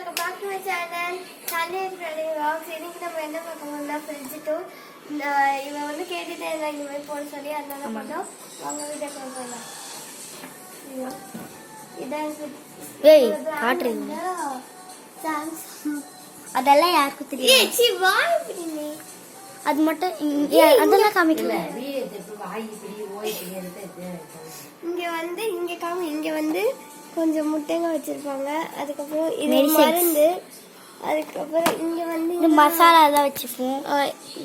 welcome back to my channel. Sunday and Friday vlogs. இன்னைக்கு நம்ம என்ன பார்க்க போறோம்னா ஃப்ரெண்ட்ஸ் டூ. இவன் வந்து கேட்டுட்டே இருந்தா இந்த மாதிரி போட சொல்லி அதனால பண்ணோம். வாங்க வீடியோ போகலாம். இதான் ஏய் காட்றீங்க. சாம்சங். அதெல்லாம் யாருக்கு தெரியும்? ஏய் சி வாய் இப்படி அது மட்டும் அதெல்லாம் காமிக்கல. இங்க வந்து கொஞ்சம் முட்டைங்க வச்சிருப்பாங்க. அதுக்கப்புறம் இது மருந்து. அதுக்கப்புறம் இங்க வந்து இந்த மசாலா எல்லாம் வச்சுப்போம்.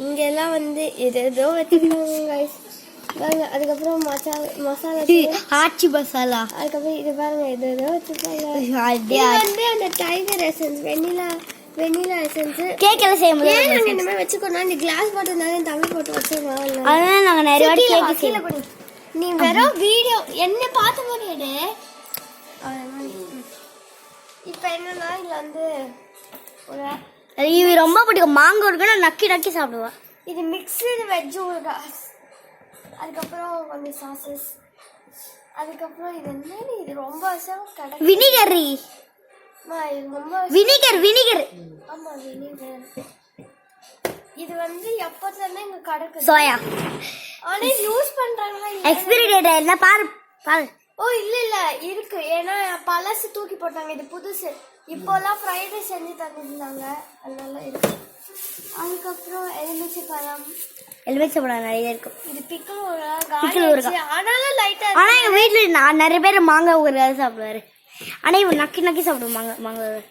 இங்க எல்லாம் வந்து ஏதோ வச்சிருக்காங்க. அதுக்கப்புறம் மசாலா ஆச்சி மசாலா. அதுக்கப்புறம் இது பாருங்க ஏதோ வச்சிருப்பாங்க. வந்து அந்த டைகர் எசன்ஸ் வெண்ணிலா எசன்ஸ் கேக்ல செய்ய முடியாது. நாங்க இந்த மாதிரி வச்சுக்கோனா இந்த கிளாஸ் பாட்டில் தான் தண்ணி போட்டு வச்சிருக்கோம். அதனால நாங்க நிறைய வாட்டி கேக் கீழ போடு. நீ வெறும் வீடியோ என்ன பார்த்த மாதிரி எடு. இப்போ என்னன்னா இதுல வந்து இது ரொம்ப பிடிக்கும். மாங்கா இருக்கு நான் நக்கி நக்கி சாப்பிடுவேன். இது மிக்ஸ்டு வெஜ் ஊறுகாய். அதுக்கப்புறம் கொஞ்சம் சாசஸ். அதுக்கப்புறம் இது என்ன இது ரொம்ப வருஷம் கடை வினிகரி. இது ரொம்ப வினிகர். ஆமா வினிகர். இது வந்து எப்பத்துல இருந்து இங்க கடக்கு சோயா. ஆனா யூஸ் பண்றாங்களா எக்ஸ்பைரி டேட் என்ன பாரு. ஓ இல்ல இருக்கு. ஏன்னா பழசு தூக்கி போட்டாங்க. இது புதுசு. இப்போலாம் ஃப்ரைட் ரைஸ் செஞ்சு தந்துருந்தாங்க. அதனால இருக்கு. அதுக்கப்புறம் எலுமிச்சை பழம் நிறைய இருக்கும். இது பிக்கல் ஊறுகாய். ஆனாலும் லைட்டா. ஆனா எங்க வீட்டுல நான் நிறைய பேர் மாங்காய் ஊறுகாய் சாப்பிடுவாரு. ஆனா இவன் நக்கி நக்கி சாப்பிடுவாங்க மாங்காய்.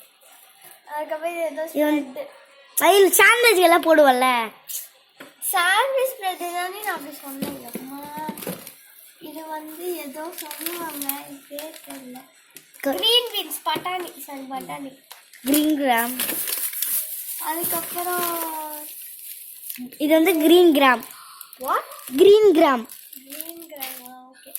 அதுக்கப்புறம் இது ஏதோ ஸ்ப்ரெட். அதில் சாண்ட்விச் எல்லாம் போடுவல்ல. சாண்ட்விச் ஸ்ப்ரெட் தானே நான் அப்படி சொன்னேன். இது வந்து ஏதோ சொல்லுவாங்க. இது பேர் தெரியல. கிரீன் பீன்ஸ் பட்டாணி. Green gram. அதுக்கப்புறம் இது வந்து green gram. What? Green gram. Okay.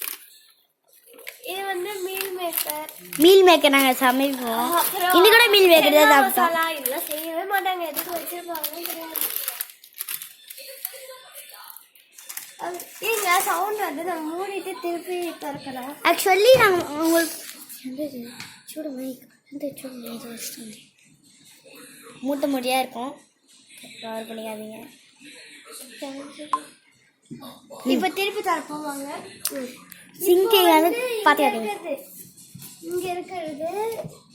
இது வந்து மீல் மேக்கர் நாங்க சமைப்போம். இது கூட மீல் மேக்கர் தான் சாப்பிட்டோம். இதெல்லாம் செய்யவே மாட்டாங்க. எதுக்கு வச்சிருப்பாங்கன்னு தெரியாது. ஏங்க சவுண்ட் வந்து நான் மூடிட்டு திருப்பி திறக்கிறோம். ஆக்சுவலி நாங்கள் உங்களுக்கு சூடு மூட்டை மூட்டையாக இருக்கும். கவர் பண்ணிக்காதீங்க. இப்போ திருப்பி திறப்போம் வாங்க. சிங்கை வந்து பார்த்துக்காதீங்க. இங்க இருக்கிறது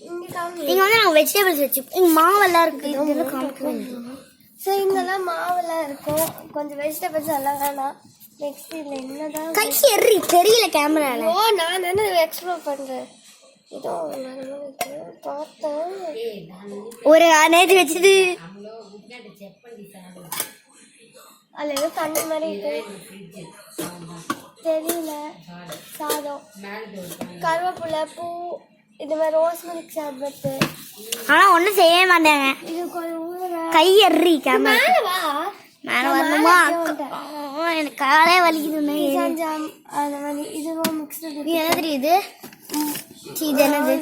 இங்கே வந்து நாங்கள் வெஜிடபிள்ஸ் வச்சுப்போம். இங்கே மாவெல்லாம் இருக்குது. இதெல்லாம் காமிக்கணும். ஸோ இங்கெல்லாம் மாவெல்லாம் இருக்கும். கொஞ்சம் வெஜிடபிள்ஸ் எல்லாம் வேணாம். நெக்ஸ்ட் இதில் என்னதான் கை எறி தெரியல கேமரால. ஓ நான் தானே எக்ஸ்ப்ளோர் பண்ணுறேன். இதோ பார்த்தேன். ஒரு நேற்று வச்சுட்டு அதில் ஏதோ தண்ணி மாதிரி இருக்கு. தெரியல. சாதம், கருவேப்பிலை, பூ, இது மாதிரி ரோஸ் மில்க் சர்பத்து. ஆனால் ஒன்றும் செய்ய மாட்டாங்க. இது கொஞ்சம் ஊற கை எறி கேமரா மேலே வரணுமா? எனக்கு காலே வலிக்குது. ஜாம் அந்த மாதிரி இதுவும் மிக்ஸ்டு. என்ன தெரியுது? இது என்னது?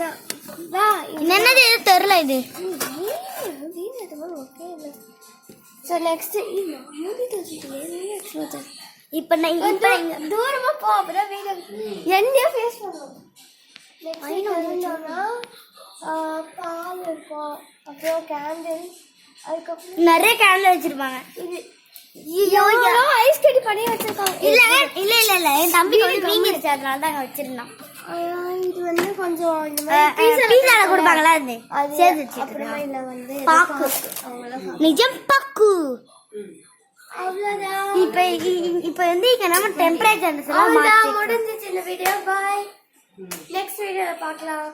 என்னது எது தெரியல. இது ஸோ நெக்ஸ்ட் இப்போ தூரமா போ. அப்பதான் வீடியோ என்னையே ஃபேஸ் பண்ணுவோம். பால் இருக்கும். அப்புறம் கேண்டில். அதுக்கப்புறம் நிறைய கேண்டில் வச்சிருப்பாங்க. இது ஐஸ் கட்டி பண்ணி வச்சிருக்காங்க. இல்ல என் தம்பி வீங்கிருச்சு. அதனால தான் வச்சிருந்தான். இது வந்து கொஞ்சம் இந்த மாதிரி பீஸால கொடுப்பாங்களா? அது சேர்த்து அப்புறமா இல்ல வந்து பாக்கு. நிஜம் பாக்கு. அவ்வளவுதான். இப்போ வந்து இங்க நம்ம டெம்பரேச்சர் முடிஞ்சிச்சு இந்த வீடியோ. பாய். நெக்ஸ்ட் வீடியோல பார்க்கலாம்.